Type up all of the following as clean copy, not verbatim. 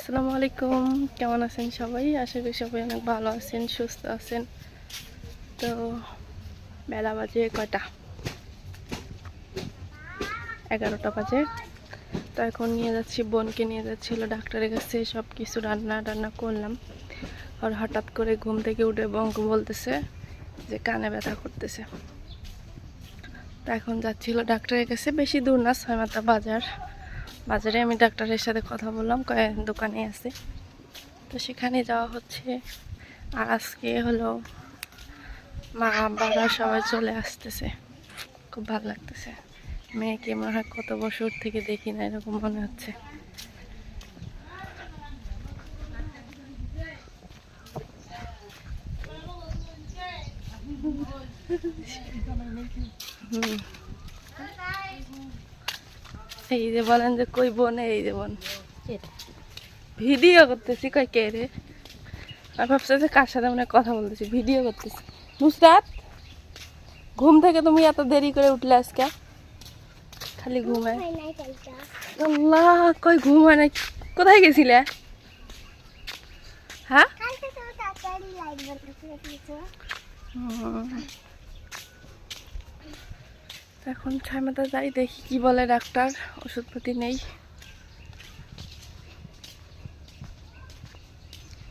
আসসালামু আলাইকুম, কেমন আছেন সবাই? আশা করি সবাই অনেক ভালো আছেন, সুস্থ আছেন। তো বেলা বাজে কয়টা? 11টা বাজে। তো এখন নিয়ে যাচ্ছি, বোনকে নিয়ে যাচ্ছিল ডাক্তারের কাছে। সব কিছু রান্না করলাম। আর হঠাৎ করে ঘুম থেকে উঠে বঙ্ক বলতেছে যে কানে ব্যথা করতেছে। তো এখন যাচ্ছিল ডাক্তারের কাছে, বেশি দূর না, 6 মাথা বাজারে আমি ডাক্তারের সাথে কথা বললাম, কয়েক দোকানে আছে, তো সেখানে যাওয়া হচ্ছে। আর আজকে হলো মা বাবা সবাই চলে আসতেছে, খুব ভালো লাগতেছে। মেয়েকে মনে হয় কত বছর থেকে দেখি না, এরকম মনে হচ্ছে। এই যে বলেন যে কই বোন, এই যে বোন ভিডিও করতেছি। কই কে রে? আর ভাবছে যে কার সাথে মনে কথা বলতেছি, ভিডিও করতেছি। নুসরাত, ঘুম থেকে তুমি এত দেরি করে উঠলে আজকে? খালি ঘুমায়। আল্লাহ, কই ঘুম হয় না? কোথায় গেছিলে? হ্যাঁ, এখন ছাইমাতা যাই, দেখি কি বলে ডাক্তার। ওষুধপাতি নেই,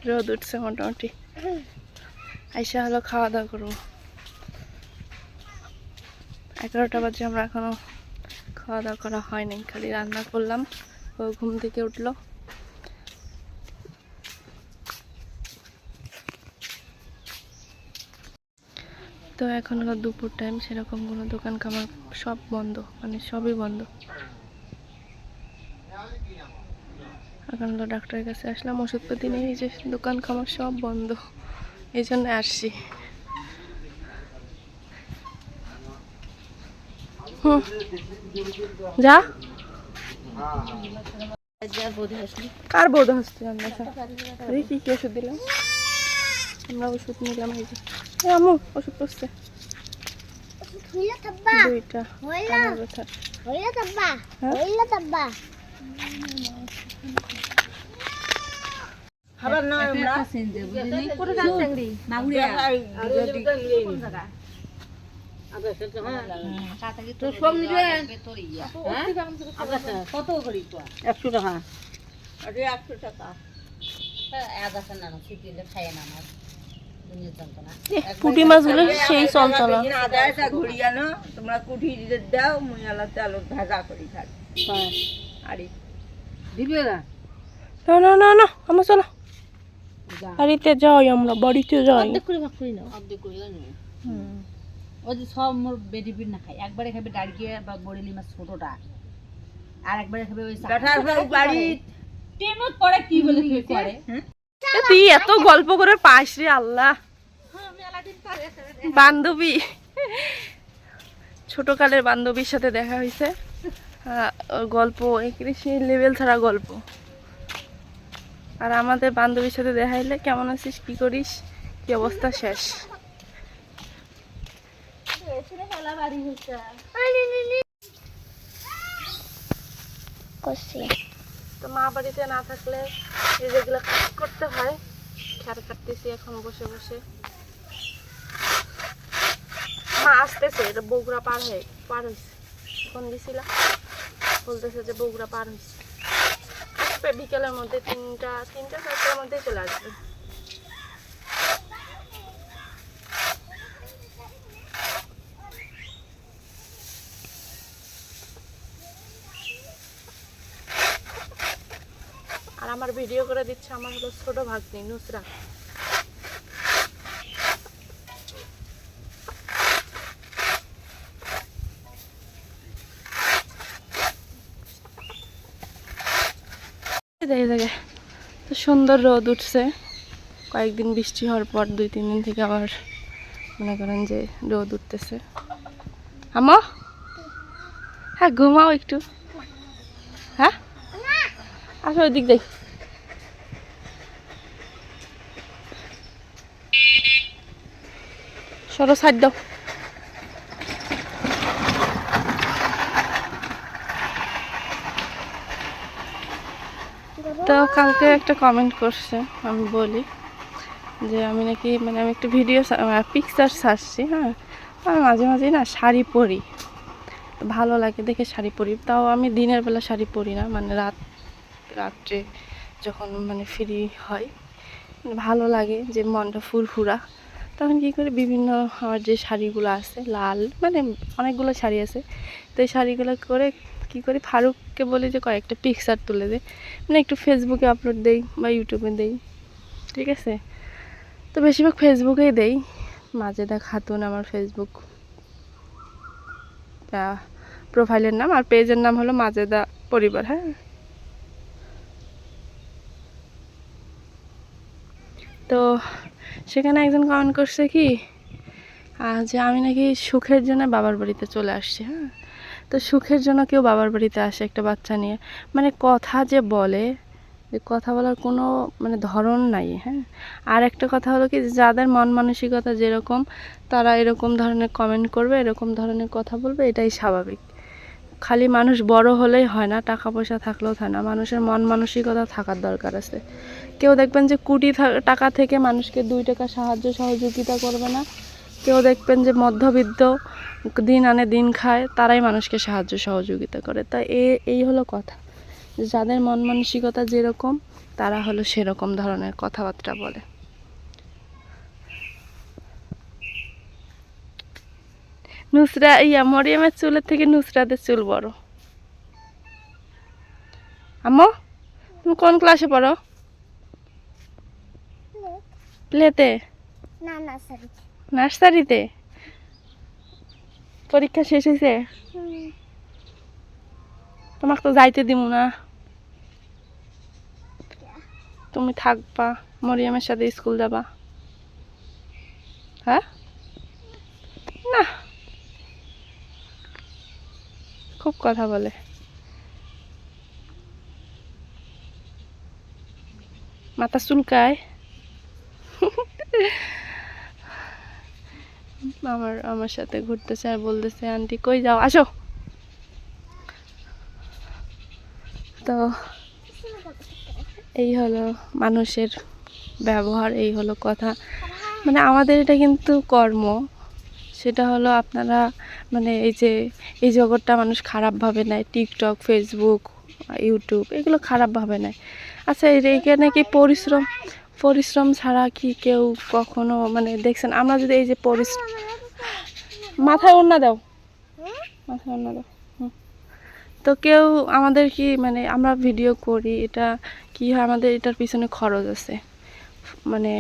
রোদ উঠছে মোটামুটি। আইসা হলো খাওয়া দাওয়া করবো। 11টা বাজে, আমরা এখনো খাওয়া দাওয়া করা হয় নাই, খালি রান্না করলাম। ও ঘুম থেকে উঠলো। তো এখন হলো দুপুর টাইম, সেরকম কোনো দোকান খামার সব বন্ধ, মানে সবই বন্ধ। এখন হলো ডাক্তারের কাছে আসলাম, ওষুধপাতি নেই, এই যে দোকান খামার সব বন্ধ, এই জন্য আসছি। যা কার বৌদ হাসতে দেখি কি ওষুধ দিলাম। আমরা ওষুধ নিলাম, এই যে আমু ওষুধ পড়ছে দুইটা। কত করি 100 টাকা। 100 টাকা খাই না আমার পুঁটি মাছগুলো সেই চঞ্চলা। ঘুরি আনো তোমরা, কুঠি দাও, মুইয়ালাতে আলু ভাজা করি খাই। আরে দিবে না? না না না না, আমরা চলো বাড়িতে যাই, আমরা বাড়িতে যাই। অর্ধেক করে ভাগ করি না, অর্ধেক করে ওই যে সব মোর বেডি বিট না খাই। একবারে খাবে ডাড়িয়ে বা বড়েলি মাছ ছোটটা, আর একবারে খাবে ওই কাঁঠাল বাড়ি টেমত পড়ে কি বলে কি করে। তুই এত গল্প করে পাস রে আল্লাহ। বান্ধবী, ছোটকালের বান্ধবীর সাথে দেখা হয়েছে, ওর গল্প সেই লেভেল ছাড়া গল্প। আর আমাদের বান্ধবীর সাথে দেখা হইলে কেমন আছিস, কি করিস, কি অবস্থা, শেষ। তো মা বাড়িতে না থাকলে যেগুলো কাজ করতে হয়, খ্যার কাটতেছি এখন বসে বসে। মা আসতেছে, এটা বগুড়া পার হয়েছে, ফোন দিছিলাম, বলতেছে যে বগুড়া পার হয়েছে, আসবে বিকেলের মধ্যে, 3টা-4টার মধ্যেই চলে আসবে। আর আমার ভিডিও করে দিচ্ছে আমার হলো ছোট ভাগ্নি নুসরাত। তো সুন্দর রোদ উঠছে, কয়েকদিন বৃষ্টি হওয়ার পর 2-3 দিন থেকে আবার মনে করেন যে রোদ উঠতেছে। আমা, হ্যাঁ ঘুমাও একটু। হ্যাঁ আসো, ওই দিক দেখ। সরো, সাইড দাও। তো কালকে একটা কমেন্ট করছে, আমি বলি যে আমি নাকি মানে আমি একটা ভিডিও পিকচার ছাড়ছি, হ্যাঁ, তো আমি মাঝে মাঝে না শাড়ি পরি, তো ভালো লাগে দেখে শাড়ি পরি। তাও আমি দিনের বেলা শাড়ি পরি না, মানে রাত্রে যখন মানে ফ্রি হয় ভালো লাগে যে মনটা ফুরফুরা, তখন কী করি বিভিন্ন আমার যে শাড়িগুলো আছে লাল, মানে অনেকগুলো শাড়ি আছে, তো এই শাড়িগুলো করে কী করি ফারুককে বলি যে কয়েকটা পিকচার তুলে দে, মানে একটু ফেসবুকে আপলোড দেই বা ইউটিউবে দেই, ঠিক আছে। তো বেশিরভাগ ফেসবুকেই দেই। মাজেদা খাতুন আমার ফেসবুক প্রোফাইলের নাম, আর পেজের নাম হলো মাজেদা পরিবার, হ্যাঁ। তো সেখানে একজন কমেন্ট করছে কি যে আমি নাকি সুখের জন্য বাবার বাড়িতে চলে আসছি, হ্যাঁ। তো সুখের জন্য কেউ বাবার বাড়িতে আসে একটা বাচ্চা নিয়ে, মানে কথা যে বলে, যে কথা বলার কোনো মানে ধরন নাই, হ্যাঁ। আর একটা কথা হলো কি, যাদের মন মানসিকতা যেরকম তারা এরকম ধরনের কমেন্ট করবে, এরকম ধরনের কথা বলবে, এটাই স্বাভাবিক। খালি মানুষ বড় হলেই হয় না, টাকা পয়সা থাকলেও হয় না, মানুষের মন মানসিকতা থাকার দরকার আছে। কেউ দেখবেন যে কোটি টাকা থেকে মানুষকে 2 টাকা সাহায্য সহযোগিতা করবে না, কেউ দেখবেন যে মধ্যবিত্ত দিন আনে দিন খায়, তারাই মানুষকে সাহায্য সহযোগিতা করে। তা এই হলো কথা, যাদের মন মানসিকতা যেরকম তারা হলো সেরকম ধরনের কথাবার্তা বলে। মরিয়মের চুলের থেকে নুসরাতের চুল বড়। আম্মু তুমি কোন ক্লাসে পড়ো? প্লেতে? না, নার্সারিতে। নার্সারিতে? পরীক্ষা শেষ হয়েছে? তোমাকে তো যাইতে দিব না, তুমি থাকবা, মরিয়মের সাথে স্কুল যাবা। হ্যাঁ না, খুব কথা বলে। মাথা চুলকায়। আমার সাথে ঘুরতেছে আর বলতেছে আন্টি কই যাও, আসো। তো এই হলো মানুষের ব্যবহার, এই হলো কথা, মানে আমাদের এটা কিন্তু কর্ম। সেটা হলো আপনারা মানে এই জগৎটা মানুষ খারাপভাবে নেয়, টিকটক, ফেসবুক, ইউটিউব এগুলো খারাপভাবে নেয়। আচ্ছা এইখানে কি পরিশ্রম ছাড়া কি কেউ কখনো মানে দেখছেন? আমরা যদি এই যে মাথায় ওড়না দাও, মাথায় ওড়না দাও, তো কেউ আমাদের কি মানে আমরা ভিডিও করি, এটা কি হয়, আমাদের এটার পিছনে খরচ আছে, মানে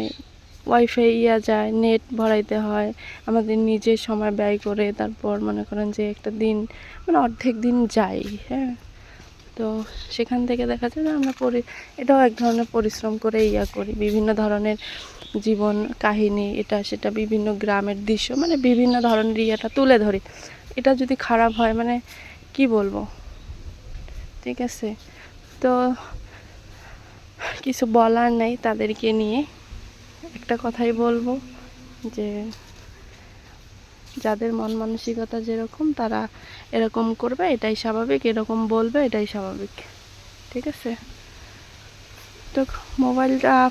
ওয়াইফাই যায়, নেট ভরাইতে হয়, আমাদের নিজের সময় ব্যয় করে, তারপর মনে করেন যে একটা দিন মানে অর্ধেক দিন যাই, হ্যাঁ। তো সেখান থেকে দেখা যায় যে আমরা এটাও এক ধরনের পরিশ্রম করে করি, বিভিন্ন ধরনের জীবন কাহিনী, এটা সেটা বিভিন্ন গ্রামের দৃশ্য, মানে বিভিন্ন ধরনের ইয়েটা তুলে ধরি। এটা যদি খারাপ হয় মানে কি বলবো, ঠিক আছে। তো কিছু বলার নেই তাদেরকে নিয়ে, একটা কথাই বলবো যে যাদের মন মানসিকতা যেরকম তারা এরকম করবে, এটাই স্বাভাবিক, এরকম বলবে, এটাই স্বাভাবিক, ঠিক আছে। তো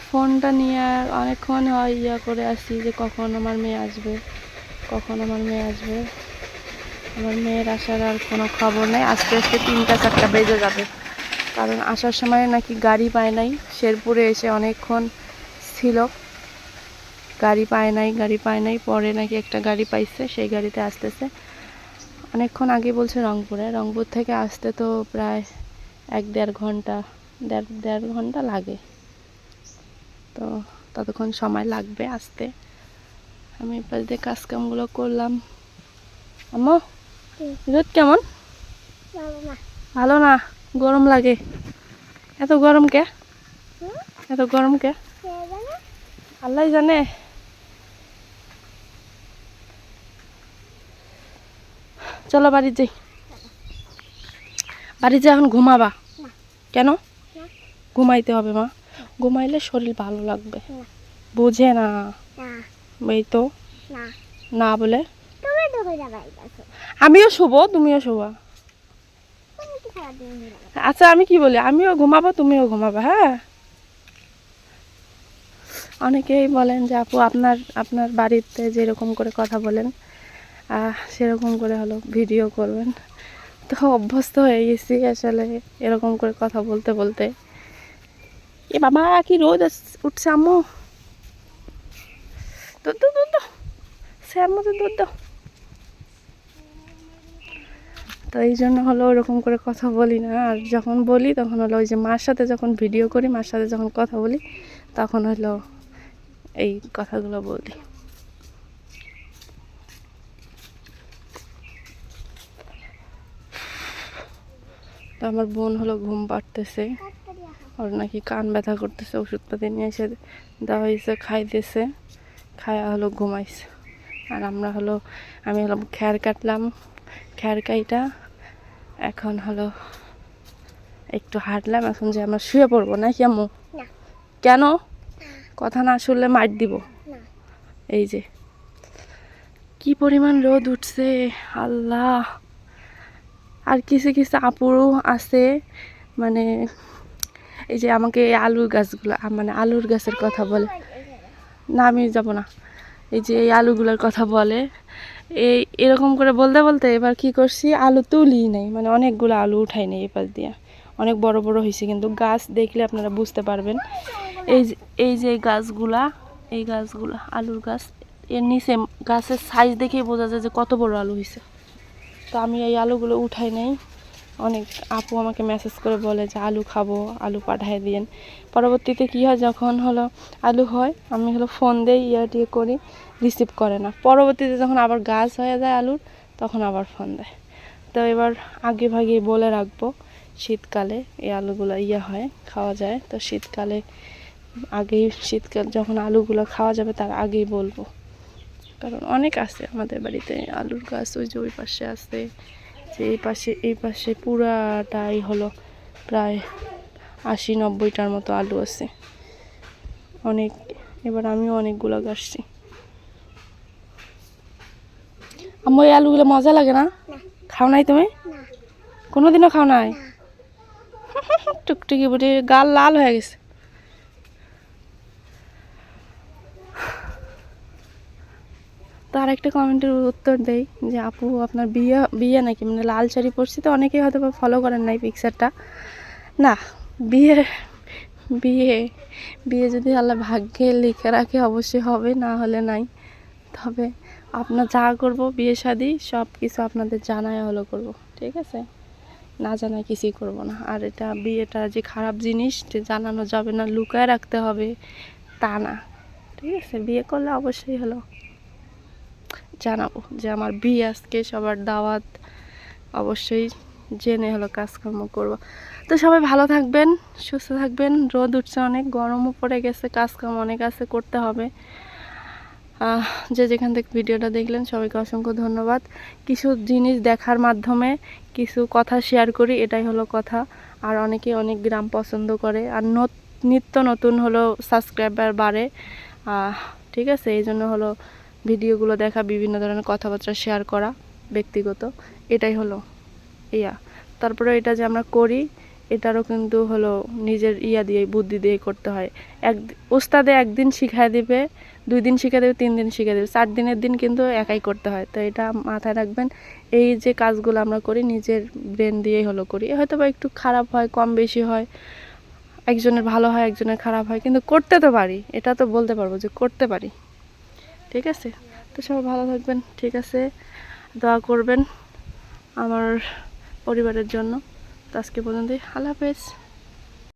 ফোনটা নিয়ে আর অনেকক্ষণ হয় করে আসি যে কখন আমার মেয়ে আসবে, কখন আমার মেয়ে আসবে। আমার মেয়ের আসার আর কোনো খবর নেই, আস্তে আস্তে 3টা-4টা বেজে যাবে, কারণ আসার সময় নাকি গাড়ি পায় নাই, শেরপুরে এসে অনেকক্ষণ ছিল, গাড়ি পায় নাই, পরে নাকি একটা গাড়ি পাইছে, সেই গাড়িতে আসতেছে। অনেকক্ষণ আগে বলছে রংপুর থেকে আসতে তো প্রায় 1-1.5 ঘন্টা, দেড় ঘন্টা লাগে, তো ততক্ষণ সময় লাগবে আসতে। আমি এবার দিয়ে কাজকামগুলো করলাম। আম্মু রোদ কেমন? ভালো না, গরম লাগে। এত গরম কে? আল্লাহ জানে। চলো বাড়ি যাই, এখন ঘুমাবা? কেন? ঘুমাইতে হবে মা, ঘুমাইলে শরীর ভালো লাগবে। বুঝে না এই তো না বলে, আমিও শুবো, তুমিও শুবা। সারাদিন ঘুমাবো। আচ্ছা আমি কি বলি, আমিও ঘুমাবো তুমিও ঘুমাবো, হ্যাঁ। অনেকেই বলেন যে আপু আপনার আপনার বাড়িতে যেরকম করে কথা বলেন সেরকম করে হলো ভিডিও করবেন। তো অভ্যস্ত হয়ে গেছি আসলে এরকম করে কথা বলতে বলতে। এ বাবা কি রোদ উঠছে আম্মু, দুধ দাও দুধ দাও, স্যার মতো দুধ দাও। তো এই জন্য হলো ওরকম করে কথা বলি না। আর যখন বলি তখন হলো ওই যে মার সাথে যখন ভিডিও করি, মার সাথে যখন কথা বলি তখন হলো এই কথাগুলো বলি। তো আমার বোন হলো ঘুম পাড়তেছে, ওর নাকি কান ব্যথা করতেছে, ওষুধপাতি নিয়ে এসে দেওয়া হয়েছে, খাইতেছে, খায়া হলো ঘুমাইছে। আর আমরা হলো আমি হলো খ্যার কাটলাম, খ্যার কাইটা এখন হলো একটু হাঁটলাম, এখন যে আমরা শুয়ে পড়বো নাকি আম্মু? না। কেন? কথা না শুনলে মার দিব। না। এই যে কি পরিমাণ রোদ উঠছে আল্লাহ। আর কিছু কিছু আপুরও আছে মানে এই যে আমাকে এই আলুর গাছগুলো মানে আলুর গাছের কথা বলে, না আমি যাব না, এই যে এই আলুগুলোর কথা বলে, এই এরকম করে বলতে বলতে এবার কি করছি, আলু তুলি নেই, মানে অনেকগুলো আলু উঠাই নেই এপাশ দিয়ে, অনেক বড় বড় হয়েছে, কিন্তু গাছ দেখলে আপনারা বুঝতে পারবেন। এই যে এই গাছগুলা আলুর গাছ, এর নিচে গাছের সাইজ দেখেই বোঝা যায় যে কত বড় আলু হয়েছে। তো আমি এই আলুগুলো উঠাই নেই। অনেক আপু আমাকে মেসেজ করে বলে যে আলু খাবো, আলু পাঠায় দিয়েন। পরবর্তীতে কী হয়, যখন হলো আলু হয় আমি হলো ফোন দিই, দিয়ে করি, রিসিভ করে না। পরবর্তীতে যখন আবার গাছ হয়ে যায় আলুর, তখন আবার ফোন দেয়। তো এবার আগে ভাগে বলে রাখবো, শীতকালে এই আলুগুলো হয়, খাওয়া যায়। তো শীতকালে আগেই, শীতকাল যখন আলুগুলো খাওয়া যাবে তার আগেই বলবো, কারণ অনেক আছে আমাদের বাড়িতে আলুর গাছ। ওই যে ওই পাশে আছে, যে এই পাশে পুরাটাই হলো প্রায় 80-90টার মতো আলু আছে, অনেক। এবার আমিও অনেকগুলো গাছছি। আমার এই আলুগুলো মজা লাগে না? খাও নাই তুমি? কোনোদিনও খাও নাই? টুকটুকি বুটি গাল লাল হয়ে গেছে। তার একটা কমেন্টের উত্তর দেই যে আপু আপনার বিয়ে নাকি, মানে লাল শাড়ি পরছি, তো অনেকেই হয়তো ফলো করেন নাই পিকচারটা। না, বিয়ে বিয়ে বিয়ে যদি আল্লাহ ভাগ্যে লিখে রাখে অবশ্যই হবে, না হলে নাই। তবে আপনার যা করব বিয়ে শাদি সব কিছু আপনাদের জানায় হলো করব, ঠিক আছে? না জানায় কিছুই করব না। আর এটা বিয়েটা যে খারাপ জিনিস যে জানানো যাবে না, লুকায় রাখতে হবে তা না, ঠিক আছে? বিয়ে করলে অবশ্যই হলো জানাবো যে আমার বিয়ে আজকে, সবার দাওয়াত, অবশ্যই জেনে হলো কাজকর্ম করব। তো সবাই ভালো থাকবেন, সুস্থ থাকবেন। রোদ উঠছে অনেক, গরমও পড়ে গেছে, কাজকর্ম অনেক আছে, করতে হবে। যে যেখান থেকে ভিডিওটা দেখলেন সবাইকে অসংখ্য ধন্যবাদ। কিছু জিনিস দেখার মাধ্যমে কিছু কথা শেয়ার করি, এটাই হলো কথা। আর অনেকে অনেক গ্রাম পছন্দ করে, আর নিত্য নতুন হলো সাবস্ক্রাইবার বাড়ে, ঠিক আছে? এই জন্য হলো ভিডিওগুলো দেখা, বিভিন্ন ধরনের কথাবার্তা শেয়ার করা ব্যক্তিগত, এটাই হলো তারপরে এটা যে আমরা করি এটারও কিন্তু হলো নিজের দিয়ে বুদ্ধি দিয়ে করতে হয়। ওস্তাদে একদিন শিখাই দিবে, 2 দিন শিখে দেবে, 3 দিন শিখে দেবে, 4 দিনের দিন কিন্তু একাই করতে হয়। তো এটা মাথায় রাখবেন। এই যে কাজগুলো আমরা করি নিজের ব্রেন দিয়েই হলো করি, হয়তো বা একটু খারাপ হয়, কম বেশি হয়, একজনের ভালো হয় একজনের খারাপ হয়, কিন্তু করতে তো পারি, এটা তো বলতে পারবো যে করতে পারি, ঠিক আছে? তো সবাই ভালো থাকবেন, ঠিক আছে? দোয়া করবেন আমার পরিবারের জন্য। তো আজকে পর্যন্তই, আল্লাহ হাফেজ।